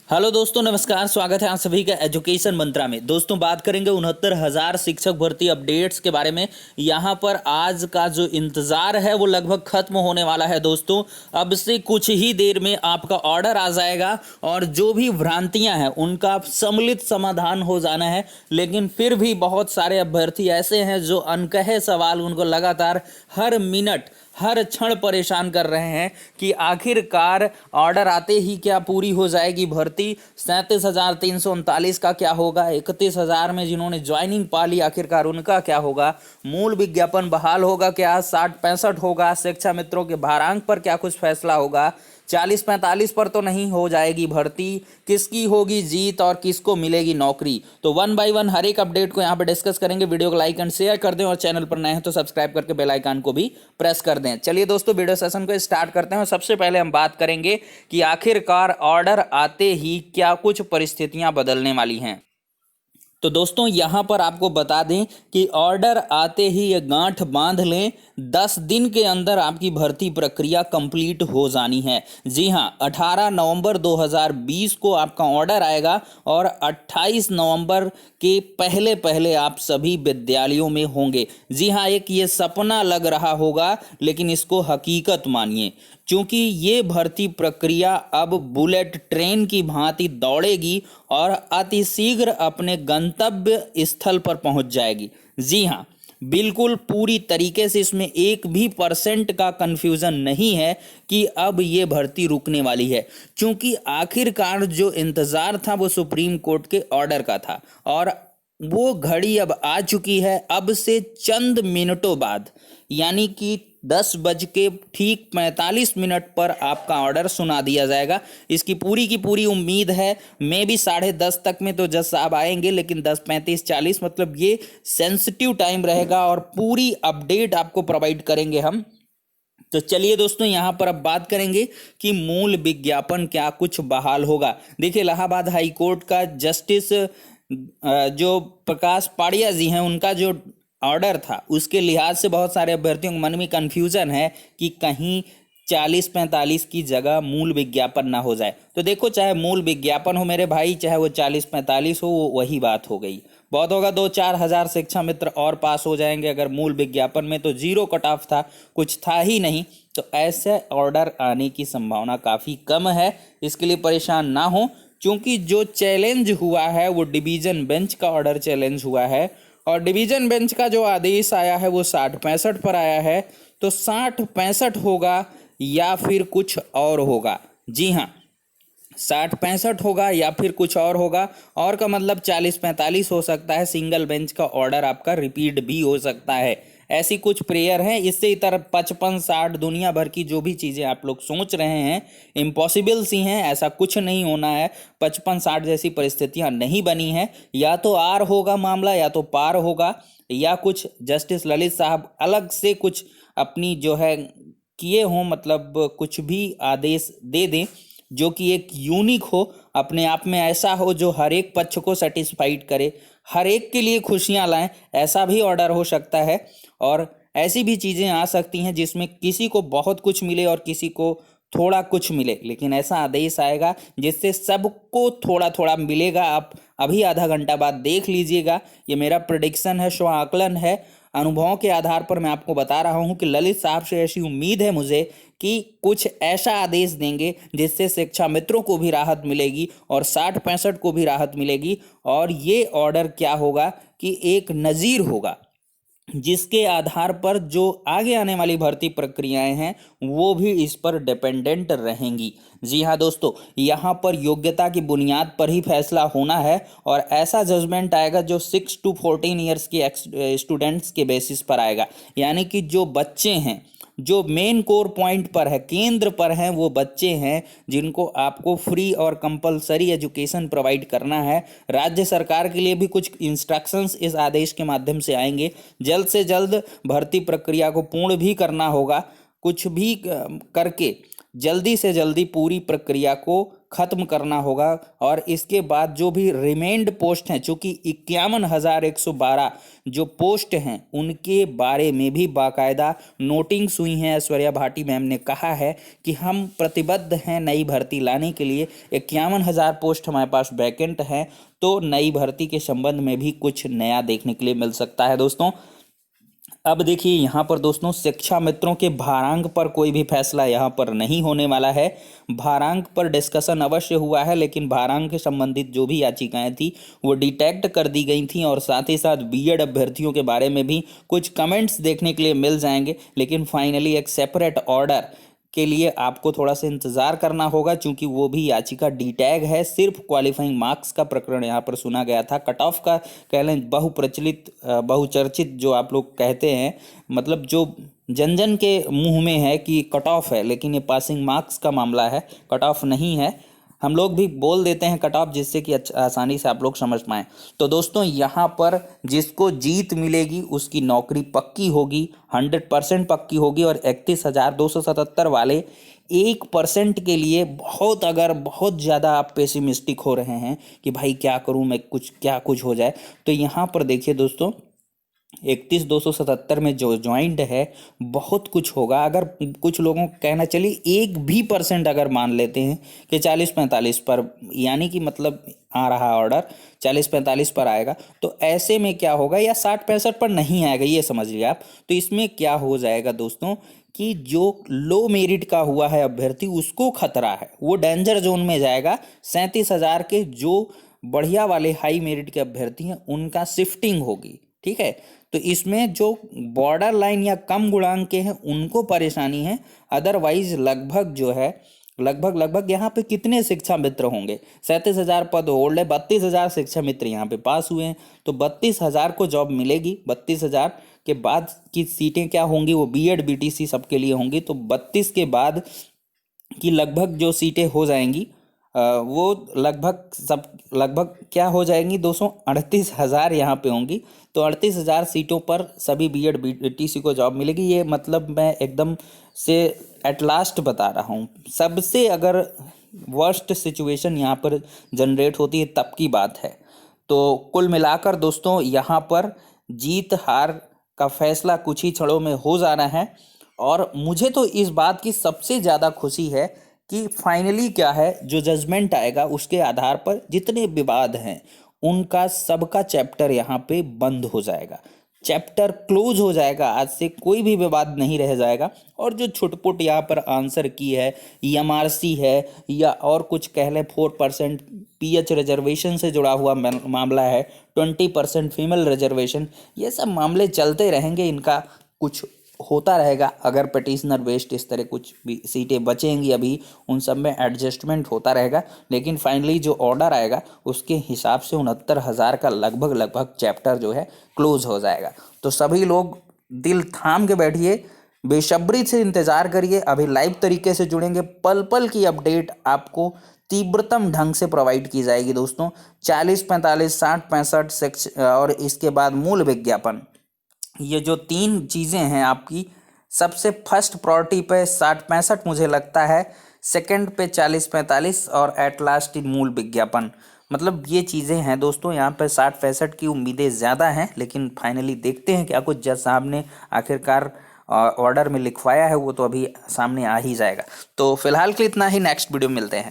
Hello दोस्तों, नमस्कार। स्वागत है आप सभी का एजुकेशन मंत्रा में। दोस्तों, बात करेंगे 69,000 शिक्षक भर्ती अपडेट्स के बारे में। यहाँ पर आज का जो इंतज़ार है वो लगभग खत्म होने वाला है। दोस्तों, अब से कुछ ही देर में आपका ऑर्डर आ जाएगा और जो भी भ्रांतियाँ हैं उनका सम्मिलित समाधान हो जाना है। लेकिन फिर भी बहुत सारे अभ्यर्थी ऐसे हैं जो अनकहे सवाल उनको लगातार हर मिनट हर क्षण परेशान कर रहे हैं कि आखिरकार ऑर्डर आते ही क्या पूरी हो जाएगी भर्ती। 37,339 का क्या होगा, 31,000 में जिन्होंने ज्वाइनिंग पा ली आखिरकार उनका क्या होगा, मूल विज्ञापन बहाल होगा क्या, 60-65 होगा, शिक्षा मित्रों के भारांक पर क्या कुछ फैसला होगा, 40-45 पर तो नहीं हो जाएगी भर्ती, किसकी होगी जीत और किसको मिलेगी नौकरी। तो वन बाय वन हर एक अपडेट को यहाँ पे डिस्कस करेंगे। वीडियो को लाइक एंड शेयर कर दें और चैनल पर नए हैं तो सब्सक्राइब करके बेल आइकन को भी प्रेस कर दें। चलिए दोस्तों, वीडियो सेशन को स्टार्ट करते हैं और सबसे पहले हम बात करेंगे कि आखिरकार ऑर्डर आते ही क्या कुछ परिस्थितियां बदलने वाली हैं। तो दोस्तों, यहाँ पर आपको बता दें कि ऑर्डर आते ही ये गांठ बांध लें, 10 दिन के अंदर आपकी भर्ती प्रक्रिया कंप्लीट हो जानी है। जी हाँ, 18 नवंबर 2020 को आपका ऑर्डर आएगा और 28 नवंबर के पहले पहले आप सभी विद्यालयों में होंगे। जी हाँ, एक ये सपना लग रहा होगा लेकिन इसको हकीकत मानिए, क्योंकि ये भर्ती प्रक्रिया अब बुलेट ट्रेन की भांति दौड़ेगी और अतिशीघ्र अपने गंतव्य स्थल पर पहुंच जाएगी। जी हाँ, बिल्कुल पूरी तरीके से इसमें 1% का कंफ्यूजन नहीं है कि अब ये भर्ती रुकने वाली है, क्योंकि आखिरकार जो इंतजार था वो सुप्रीम कोर्ट के ऑर्डर का था और वो घड़ी अब आ चुकी है। अब से चंद मिनटों बाद यानी कि 10:45 पर आपका ऑर्डर सुना दिया जाएगा। इसकी पूरी की पूरी उम्मीद है मैं भी 10:30 तक में तो जज साहब आएंगे, लेकिन 10:35-40 मतलब ये सेंसिटिव टाइम रहेगा और पूरी अपडेट आपको प्रोवाइड करेंगे हम। तो चलिए दोस्तों, यहाँ पर अब बात करेंगे कि मूल विज्ञापन क्या कुछ बहाल होगा। देखिए, इलाहाबाद हाई कोर्ट का जस्टिस जो प्रकाश पाड़िया जी हैं, उनका जो ऑर्डर था उसके लिहाज से बहुत सारे अभ्यर्थियों के मन में कन्फ्यूजन है कि कहीं 40-45 की जगह मूल विज्ञापन ना हो जाए। तो देखो, चाहे मूल विज्ञापन हो मेरे भाई, चाहे वो 40-45 हो, वो वही बात हो गई। बहुत होगा 2-4 हजार शिक्षा मित्र और पास हो जाएंगे। अगर मूल विज्ञापन में तो 0 कट ऑफ था, कुछ था ही नहीं, तो ऐसे ऑर्डर आने की संभावना काफ़ी कम है। इसके लिए परेशान ना हो, क्योंकि जो चैलेंज हुआ है वो डिवीजन बेंच का ऑर्डर चैलेंज हुआ है और डिवीजन बेंच का जो आदेश आया है वो 60-65 पर आया है। तो 60-65 होगा या फिर कुछ और होगा। जी हाँ, 60-65 होगा या फिर कुछ और होगा। और का मतलब 40-45 हो सकता है। सिंगल बेंच का ऑर्डर आपका रिपीट भी हो सकता है। ऐसी कुछ प्रेयर है। इससे इतर 55-60 दुनिया भर की जो भी चीज़ें आप लोग सोच रहे हैं इम्पॉसिबल सी हैं, ऐसा कुछ नहीं होना है। 55-60 जैसी परिस्थितियां नहीं बनी हैं। या तो आर होगा मामला या तो पार होगा, या कुछ जस्टिस ललित साहब अलग से कुछ अपनी जो है किए हों, मतलब कुछ भी आदेश दे दें जो कि एक यूनिक हो, अपने आप में ऐसा हो जो हर एक पक्ष को सेटिस्फाइड करे, हर एक के लिए खुशियां लाएं। ऐसा भी ऑर्डर हो सकता है और ऐसी भी चीज़ें आ सकती हैं जिसमें किसी को बहुत कुछ मिले और किसी को थोड़ा कुछ मिले, लेकिन ऐसा आदेश आएगा जिससे सबको थोड़ा थोड़ा मिलेगा। आप अभी आधा घंटा बाद देख लीजिएगा। ये मेरा प्रेडिक्शन है, स्व आकलन है, अनुभवों के आधार पर मैं आपको बता रहा हूं कि ललित साहब से ऐसी उम्मीद है मुझे कि कुछ ऐसा आदेश देंगे जिससे शिक्षा मित्रों को भी राहत मिलेगी और 60-65 को भी राहत मिलेगी। और ये ऑर्डर क्या होगा कि एक नज़ीर होगा जिसके आधार पर जो आगे आने वाली भर्ती प्रक्रियाएं हैं वो भी इस पर डिपेंडेंट रहेंगी। जी हाँ दोस्तों, यहाँ पर योग्यता की बुनियाद पर ही फैसला होना है और ऐसा जजमेंट आएगा जो 6 to 14 ईयर्स के स्टूडेंट्स के बेसिस पर आएगा। यानी कि जो बच्चे हैं, जो मेन कोर पॉइंट पर है, केंद्र पर हैं, वो बच्चे हैं जिनको आपको फ्री और कंपलसरी एजुकेशन प्रोवाइड करना है। राज्य सरकार के लिए भी कुछ इंस्ट्रक्शंस इस आदेश के माध्यम से आएंगे। जल्द से जल्द भर्ती प्रक्रिया को पूर्ण भी करना होगा। कुछ भी करके जल्दी से जल्दी पूरी प्रक्रिया को खत्म करना होगा। और इसके बाद जो भी रिमेंड पोस्ट हैं, चूंकि 51,112 जो पोस्ट हैं उनके बारे में भी बाकायदा नोटिंग्स हुई हैं। ऐश्वर्या भाटी मैम ने कहा है कि हम प्रतिबद्ध हैं नई भर्ती लाने के लिए। 51,000 पोस्ट हमारे पास वैकेंट हैं, तो नई भर्ती के संबंध में भी कुछ नया देखने के लिए मिल सकता है दोस्तों। अब देखिए यहाँ पर दोस्तों, शिक्षा मित्रों के भारांक पर कोई भी फैसला यहाँ पर नहीं होने वाला है। भारांक पर डिस्कशन अवश्य हुआ है, लेकिन भारांक से संबंधित जो भी याचिकाएं थी वो डिटेक्ट कर दी गई थी, और साथ ही साथ बीएड अभ्यर्थियों के बारे में भी कुछ कमेंट्स देखने के लिए मिल जाएंगे। लेकिन फाइनली एक सेपरेट ऑर्डर के लिए आपको थोड़ा सा इंतजार करना होगा, क्योंकि वो भी याचिका डीटैग है। सिर्फ क्वालिफाइंग मार्क्स का प्रकरण यहाँ पर सुना गया था। कट ऑफ का कह लें बहुप्रचलित बहुचर्चित जो आप लोग कहते हैं, मतलब जो जन जन के मुंह में है कि कट ऑफ है, लेकिन ये पासिंग मार्क्स का मामला है, कट ऑफ नहीं है। हम लोग भी बोल देते हैं कट ऑफ, जिससे कि आसानी से आप लोग समझ पाएँ। तो दोस्तों यहाँ पर जिसको जीत मिलेगी उसकी नौकरी पक्की होगी, 100% पक्की होगी। और 31,277 वाले 1% के लिए बहुत ज़्यादा आप पेसिमिस्टिक हो रहे हैं कि भाई क्या करूं मैं, कुछ हो जाए, तो यहाँ पर देखिए दोस्तों, 31,277 में जो ज्वाइंट है बहुत कुछ होगा। अगर कुछ लोगों को कहना चलिए 1% अगर मान लेते हैं कि 40-45 पर, यानी कि मतलब आ रहा ऑर्डर 40-45 पर आएगा, तो ऐसे में क्या होगा, या 60-65 पर नहीं आएगा, ये समझ लिया आप। तो इसमें क्या हो जाएगा दोस्तों कि जो लो मेरिट का हुआ है अभ्यर्थी उसको खतरा है, वो डेंजर जोन में जाएगा। 37,000 के जो बढ़िया वाले हाई मेरिट के अभ्यर्थी हैं उनका शिफ्टिंग होगी, ठीक है। तो इसमें जो बॉर्डर लाइन या कम गुणांक के हैं उनको परेशानी है। अदरवाइज लगभग जो है, लगभग यहाँ पे कितने शिक्षा मित्र होंगे, 37,000 पद होल्ड है, 32,000 शिक्षा मित्र यहाँ पे पास हुए हैं, तो 32,000 को जॉब मिलेगी। 32,000 के बाद की सीटें क्या होंगी, वो बीएड बीटीसी सबके लिए होंगी। तो 32 के बाद की लगभग जो सीटें हो जाएंगी वो लगभग क्या हो जाएंगी दोस्तों, 38,000 यहाँ पे होंगी। तो 38,000 सीटों पर सभी बीएड बीटीसी को जॉब मिलेगी। ये मतलब मैं एकदम से एट लास्ट बता रहा हूँ, सबसे अगर वर्स्ट सिचुएशन यहाँ पर जनरेट होती है तब की बात है। तो कुल मिलाकर दोस्तों यहाँ पर जीत हार का फैसला कुछ ही क्षणों में हो जाना है। और मुझे तो इस बात की सबसे ज़्यादा खुशी है कि फाइनली क्या है, जो जजमेंट आएगा उसके आधार पर जितने विवाद हैं उनका सबका चैप्टर यहाँ पे बंद हो जाएगा, चैप्टर क्लोज हो जाएगा। आज से कोई भी विवाद नहीं रह जाएगा। और जो छुटपुट यहाँ पर आंसर की है, ईएमआरसी है, या और कुछ कह लें 4% पीएच रिजर्वेशन से जुड़ा हुआ मामला है, 20% फीमेल रिजर्वेशन, ये सब मामले चलते रहेंगे, इनका कुछ होता रहेगा। अगर पिटिशनर वेस्ट इस तरह कुछ भी सीटें बचेंगी अभी, उन सब में एडजस्टमेंट होता रहेगा। लेकिन फाइनली जो ऑर्डर आएगा उसके हिसाब से 69,000 का लगभग चैप्टर जो है क्लोज हो जाएगा। तो सभी लोग दिल थाम के बैठिए, बेसब्री से इंतज़ार करिए। अभी लाइव तरीके से जुड़ेंगे, पल पल की अपडेट आपको तीव्रतम ढंग से प्रोवाइड की जाएगी दोस्तों। 40, 45, 60, 65 और इसके बाद मूल विज्ञापन, ये जो 3 चीज़ें हैं आपकी, सबसे फर्स्ट प्रायोरिटी पे 60-65 मुझे लगता है, सेकंड पे 40-45 और एट लास्ट मूल विज्ञापन। मतलब ये चीज़ें हैं दोस्तों। यहाँ पे 60-65 की उम्मीदें ज़्यादा हैं, लेकिन फाइनली देखते हैं क्या कुछ जज साहब ने आखिरकार ऑर्डर में लिखवाया है, वो तो अभी सामने आ ही जाएगा। तो फिलहाल के लिए इतना ही, नेक्स्ट वीडियो मिलते हैं।